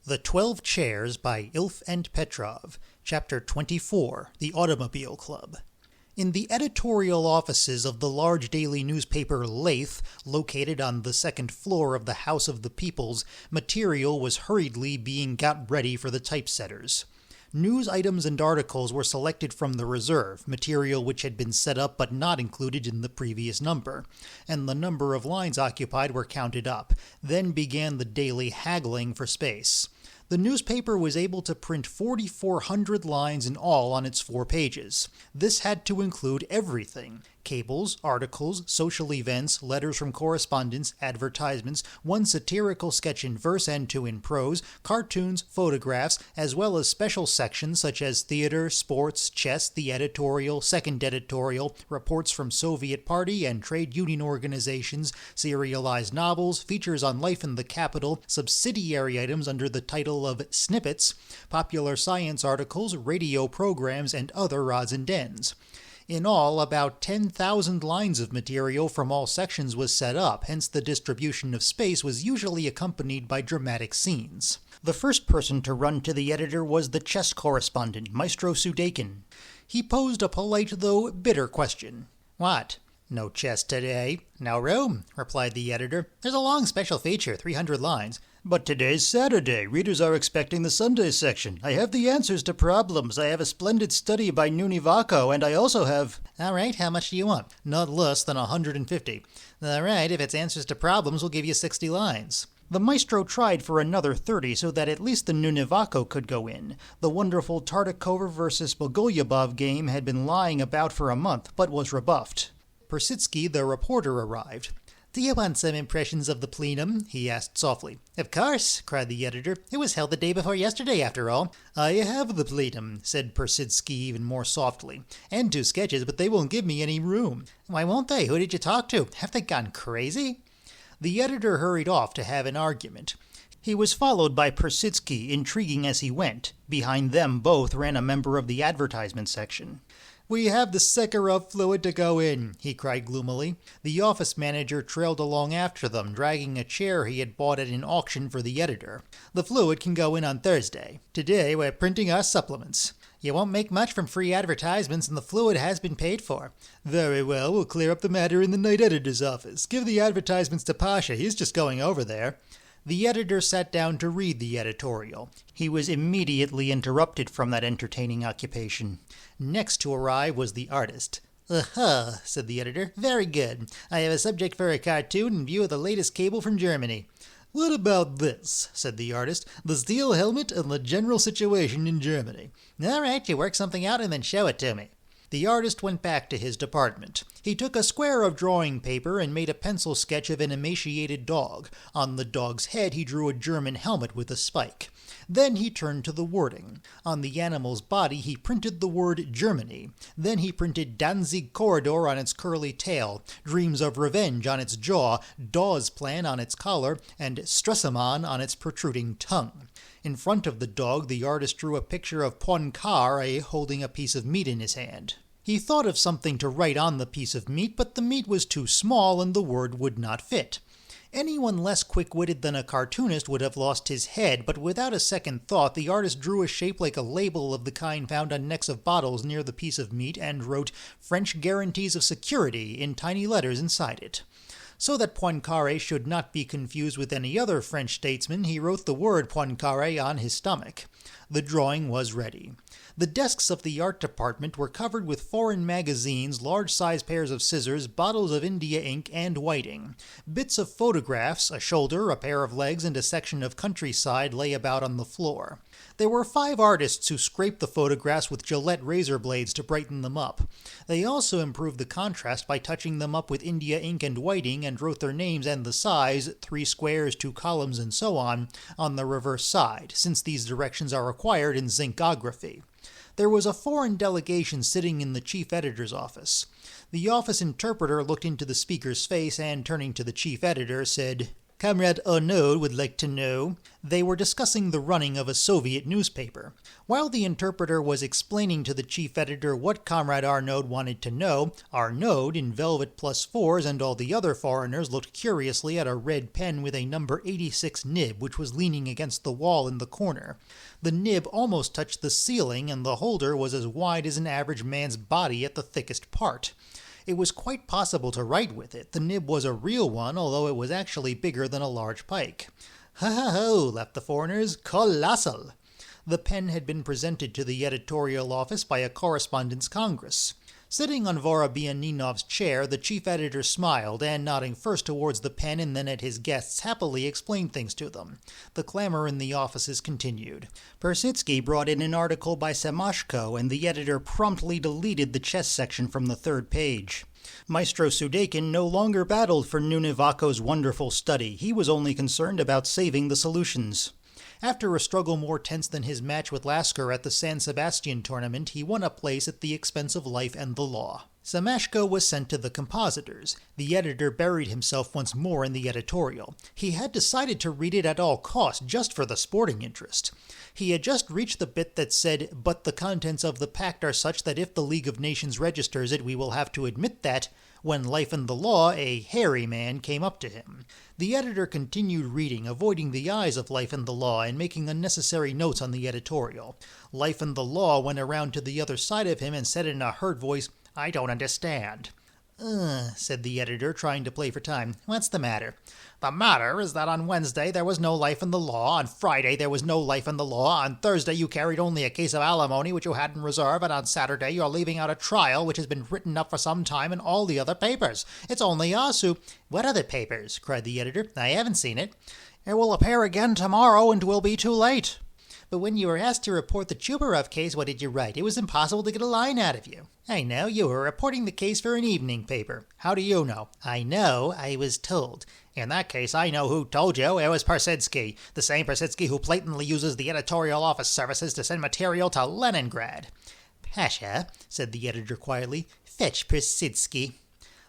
The 12 Chairs by Ilf and Petrov, Chapter 24, The Automobile Club. In the editorial offices of the large daily newspaper Lathe, located on the second floor of the House of the Peoples, material was hurriedly being got ready for the typesetters. News items and articles were selected from the reserve, material which had been set up but not included in the previous number, and the number of lines occupied were counted up. Then began the daily haggling for space. The newspaper was able to print 4,400 lines in all on its 4 pages. This had to include everything: cables, articles, social events, letters from correspondents, advertisements, 1 satirical sketch in verse and 2 in prose, cartoons, photographs, as well as special sections such as theater, sports, chess, the editorial, second editorial, reports from Soviet Party and trade union organizations, serialized novels, features on life in the capital, subsidiary items under the title of snippets, popular science articles, radio programs, and other odds and ends. In all, about 10,000 lines of material from all sections was set up, hence the distribution of space was usually accompanied by dramatic scenes. The first person to run to the editor was the chess correspondent, Maestro Sudakin. He posed a polite though bitter question. "What? No chess today?" "No room," replied the editor. "There's a long special feature, 300 lines. "But today's Saturday. Readers are expecting the Sunday section. I have the answers to problems. I have a splendid study by Nunivako, and I also have—" "All right, how much do you want?" "Not less than 150. "All right, if it's answers to problems, we'll give you 60 lines. The maestro tried for another 30 so that at least the Nunivako could go in. The wonderful Tartakova versus Bogolyubov game had been lying about for a month, but was rebuffed. Persitsky, the reporter, arrived. "Do you want some impressions of the plenum?" he asked softly. "Of course," cried the editor. "It was held the day before yesterday, after all." "I have the plenum," said Persitsky even more softly. "And 2 sketches, but they won't give me any room." "Why won't they? Who did you talk to? Have they gone crazy?" The editor hurried off to have an argument. He was followed by Persitsky, intriguing as he went. Behind them both ran a member of the advertisement section. "We have the Sekharov fluid to go in," he cried gloomily. The office manager trailed along after them, dragging a chair he had bought at an auction for the editor. "The fluid can go in on Thursday. Today we're printing our supplements." "You won't make much from free advertisements, and the fluid has been paid for." "Very well, we'll clear up the matter in the night editor's office. Give the advertisements to Pasha, he's just going over there." The editor sat down to read the editorial. He was immediately interrupted from that entertaining occupation. Next to arrive was the artist. "Uh-huh," said the editor. "Very good. I have a subject for a cartoon in view of the latest cable from Germany." "What about this?" said the artist. "The steel helmet and the general situation in Germany." "All right, you work something out and then show it to me." The artist went back to his department. He took a square of drawing paper and made a pencil sketch of an emaciated dog. On the dog's head he drew a German helmet with a spike. Then he turned to the wording. On the animal's body he printed the word Germany. Then he printed Danzig Corridor on its curly tail, Dreams of Revenge on its jaw, Dawes Plan on its collar, and Stresemann on its protruding tongue. In front of the dog the artist drew a picture of Poincaré holding a piece of meat in his hand. He thought of something to write on the piece of meat, but the meat was too small and the word would not fit. Anyone less quick-witted than a cartoonist would have lost his head, but without a second thought the artist drew a shape like a label of the kind found on necks of bottles near the piece of meat and wrote "French Guarantees of Security" in tiny letters inside it. So that Poincaré should not be confused with any other French statesman, he wrote the word Poincaré on his stomach. The drawing was ready. The desks of the art department were covered with foreign magazines, large-sized pairs of scissors, bottles of India ink, and whiting. Bits of photographs, a shoulder, a pair of legs, and a section of countryside lay about on the floor. There were 5 artists who scraped the photographs with Gillette razor blades to brighten them up. They also improved the contrast by touching them up with India ink and whiting, and wrote their names and the size, 3 squares, 2 columns, and so on the reverse side, since these directions are required in zincography. There was a foreign delegation sitting in the chief editor's office. The office interpreter looked into the speaker's face and, turning to the chief editor, said, Comrade Arnaud would like to know. They were discussing the running of a Soviet newspaper. While the interpreter was explaining to the chief editor what Comrade Arnaud wanted to know, Arnaud, in velvet +4s, and all the other foreigners looked curiously at a red pen with a number 86 nib which was leaning against the wall in the corner. The nib almost touched the ceiling, and the holder was as wide as an average man's body at the thickest part. It was quite possible to write with it. The nib was a real one, although it was actually bigger than a large pike. "Ha ha ho," laughed the foreigners. "Colossal!" The pen had been presented to the editorial office by a correspondence congress. Sitting on Vorobyaninov's chair, the chief editor smiled, and nodding first towards the pen and then at his guests, happily explained things to them. The clamor in the offices continued. Persitsky brought in an article by Semashko, and the editor promptly deleted the chess section from the third page. Maestro Sudekin no longer battled for Nunivako's wonderful study. He was only concerned about saving the solutions. After a struggle more tense than his match with Lasker at the San Sebastian tournament, he won a place at the expense of life and the law. Semashko was sent to the compositors. The editor buried himself once more in the editorial. He had decided to read it at all costs, just for the sporting interest. He had just reached the bit that said, "But the contents of the pact are such that if the League of Nations registers it, we will have to admit that," when Life and the Law, a hairy man, came up to him. The editor continued reading, avoiding the eyes of Life and the Law and making unnecessary notes on the editorial. Life and the Law went around to the other side of him and said in a hurt voice, "I don't understand." Said the editor, trying to play for time. "What's the matter?" "The matter is that on Wednesday there was no Life in the Law, on Friday there was no Life in the Law, on Thursday you carried only a case of alimony which you had in reserve, and on Saturday you're leaving out a trial which has been written up for some time in all the other papers. It's only us who—" "What other papers?" cried the editor. "I haven't seen it." "It will appear again tomorrow, and will be too late." "But when you were asked to report the Chubarov case, what did you write? It was impossible to get a line out of you." "I know. You were reporting the case for an evening paper." "How do you know?" "I know. I was told." "In that case, I know who told you. It was Persitsky. The same Persitsky who blatantly uses the editorial office services to send material to Leningrad." "Pasha," said the editor quietly, "fetch Persitsky."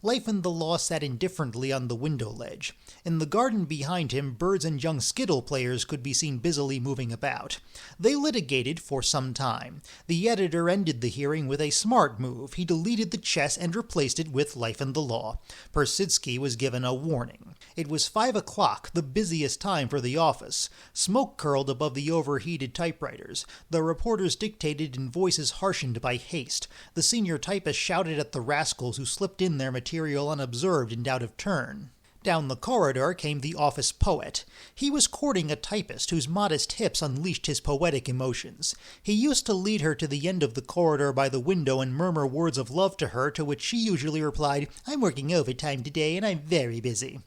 Life and the Law sat indifferently on the window ledge. In the garden behind him, birds and young skittle players could be seen busily moving about. They litigated for some time. The editor ended the hearing with a smart move. He deleted the chess and replaced it with Life and the Law. Persitsky was given a warning. It was 5 o'clock, the busiest time for the office. Smoke curled above the overheated typewriters. The reporters dictated in voices harshened by haste. The senior typist shouted at the rascals who slipped in their material unobserved and out of turn. Down the corridor came the office poet. He was courting a typist whose modest hips unleashed his poetic emotions. He used to lead her to the end of the corridor by the window and murmur words of love to her, to which she usually replied, "I'm working overtime today and I'm very busy."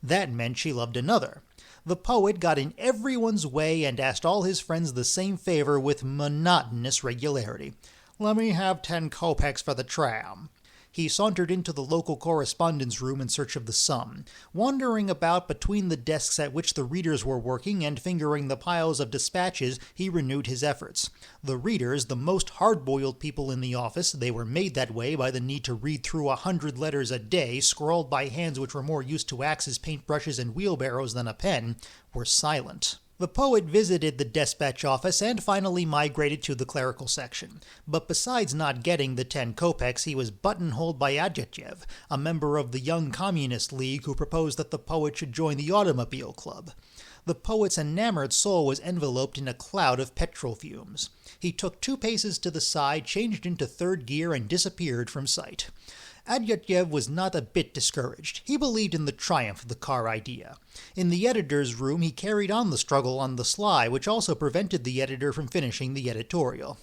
That meant she loved another. The poet got in everyone's way and asked all his friends the same favor with monotonous regularity. "Let me have 10 kopecks for the tram." He sauntered into the local correspondence room in search of the sum. Wandering about between the desks at which the readers were working and fingering the piles of dispatches, he renewed his efforts. The readers, the most hard-boiled people in the office, they were made that way by the need to read through 100 letters a day, scrawled by hands which were more used to axes, paintbrushes, and wheelbarrows than a pen, were silent. The poet visited the dispatch office and finally migrated to the clerical section. But besides not getting the 10 kopecks, he was buttonholed by Adjatjev, a member of the Young Communist League who proposed that the poet should join the Automobile Club. The poet's enamored soul was enveloped in a cloud of petrol fumes. He took 2 paces to the side, changed into third gear, and disappeared from sight. Adjatjev was not a bit discouraged. He believed in the triumph of the car idea. In the editor's room, he carried on the struggle on the sly, which also prevented the editor from finishing the editorial.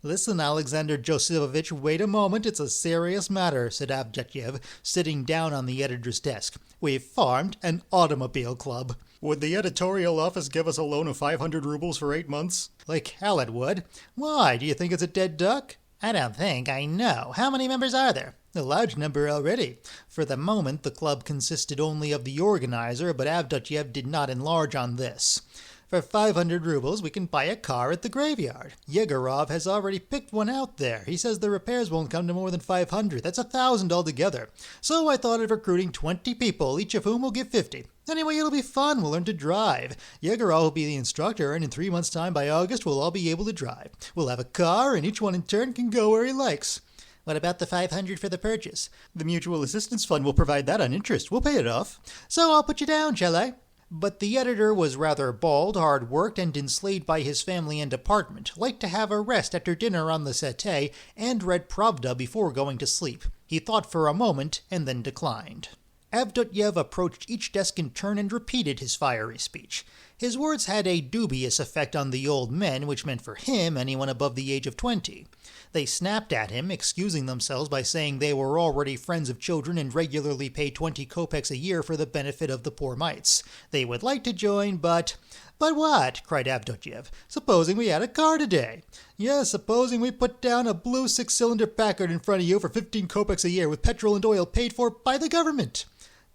"Listen, Alexander Josephovich, wait a moment, it's a serious matter," said Adjatjev, sitting down on the editor's desk. "We've formed an automobile club." "Would the editorial office give us a loan of 500 rubles for 8 months? "Like hell it would." "Why, do you think it's a dead duck?" "I don't think, I know. How many members are there?" "A large number already." For the moment, the club consisted only of the organizer, but Avdotyev did not enlarge on this. "For 500 rubles, we can buy a car at the graveyard. Yegorov has already picked one out there. He says the repairs won't come to more than 500. That's 1,000 altogether. So I thought of recruiting 20 people, each of whom will give 50. Anyway, it'll be fun. We'll learn to drive. Yegorov will be the instructor, and in 3 months' time by August, we'll all be able to drive. We'll have a car, and each one in turn can go where he likes. What about the $500 for the purchase? The Mutual Assistance Fund will provide that on interest. We'll pay it off. So I'll put you down, shall I? But the editor was rather bald, hard-worked, and enslaved by his family and department, liked to have a rest after dinner on the settee, and read Pravda before going to sleep. He thought for a moment, and then declined. Avdotyev approached each desk in turn and repeated his fiery speech. His words had a dubious effect on the old men, which meant for him anyone above the age of 20. They snapped at him, excusing themselves by saying they were already friends of children and regularly paid 20 kopecks a year for the benefit of the poor mites. They would like to join, but... "But what?" cried Avdotyev. "Supposing we had a car today?" "Yes, supposing we put down a blue 6-cylinder Packard in front of you for 15 kopecks a year with petrol and oil paid for by the government."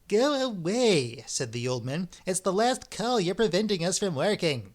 "Go away," said the old man. "It's the last call. You're preventing us from working."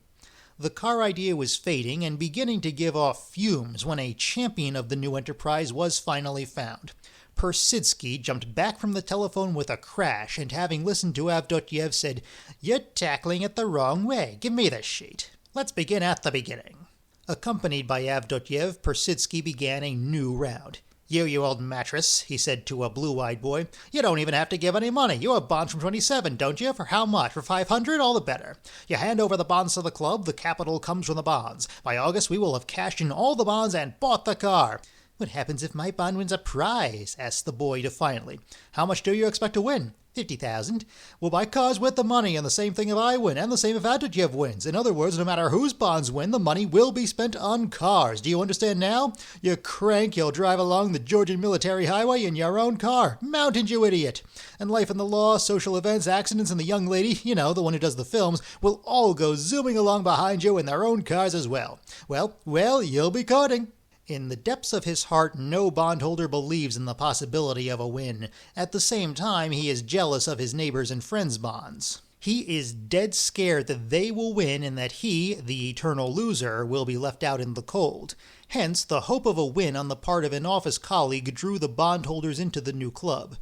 The car idea was fading and beginning to give off fumes when a champion of the new enterprise was finally found. Persitsky jumped back from the telephone with a crash, and having listened to Avdotyev, said, "You're tackling it the wrong way. Give me the sheet. Let's begin at the beginning." Accompanied by Avdotyev, Persitsky began a new round. You old mattress," he said to a blue-eyed boy. "You don't even have to give any money. You have bonds from 27, don't you? For how much? For 500? All the better. You hand over the bonds to the club, the capital comes from the bonds. By August we will have cashed in all the bonds and bought the car." "What happens if my bond wins a prize?" asked the boy defiantly. "How much do you expect to win?" 50,000. "We'll buy cars with the money, and the same thing if I win, and the same if Avdotyev wins. In other words, no matter whose bonds win, the money will be spent on cars. Do you understand now? You crank, you'll drive along the Georgian military highway in your own car. Mountains, you idiot. And life and the law, social events, accidents, and the young lady, you know, the one who does the films, will all go zooming along behind you in their own cars as well. Well, you'll be courting." In the depths of his heart, no bondholder believes in the possibility of a win. At the same time, he is jealous of his neighbors' and friends' bonds. He is dead scared that they will win and that he, the eternal loser, will be left out in the cold. Hence, the hope of a win on the part of an office colleague drew the bondholders into the new club.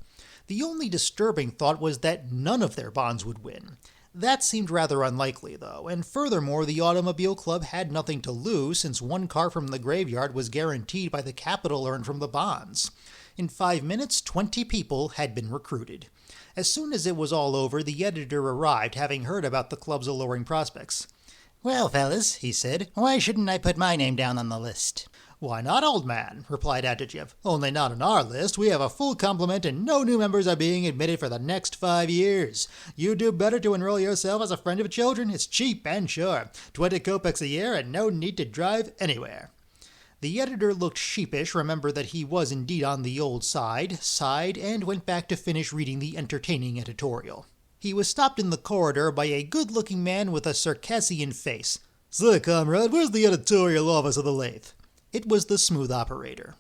The only disturbing thought was that none of their bonds would win. That seemed rather unlikely, though, and furthermore the Automobile Club had nothing to lose since one car from the graveyard was guaranteed by the capital earned from the bonds. In 5 minutes, 20 people had been recruited. As soon as it was all over, the editor arrived, having heard about the club's alluring prospects. "Well, fellas," he said, "why shouldn't I put my name down on the list?" "Why not, old man?" replied Avdotyev. "Only not on our list. We have a full complement and no new members are being admitted for the next 5 years. You'd do better to enroll yourself as a friend of children. It's cheap and sure. 20 kopecks a year and no need to drive anywhere." The editor looked sheepish, remembered that he was indeed on the old side, sighed, and went back to finish reading the entertaining editorial. He was stopped in the corridor by a good-looking man with a Circassian face. "Say, comrade, where's the editorial office of the Lathe?" It was the smooth operator.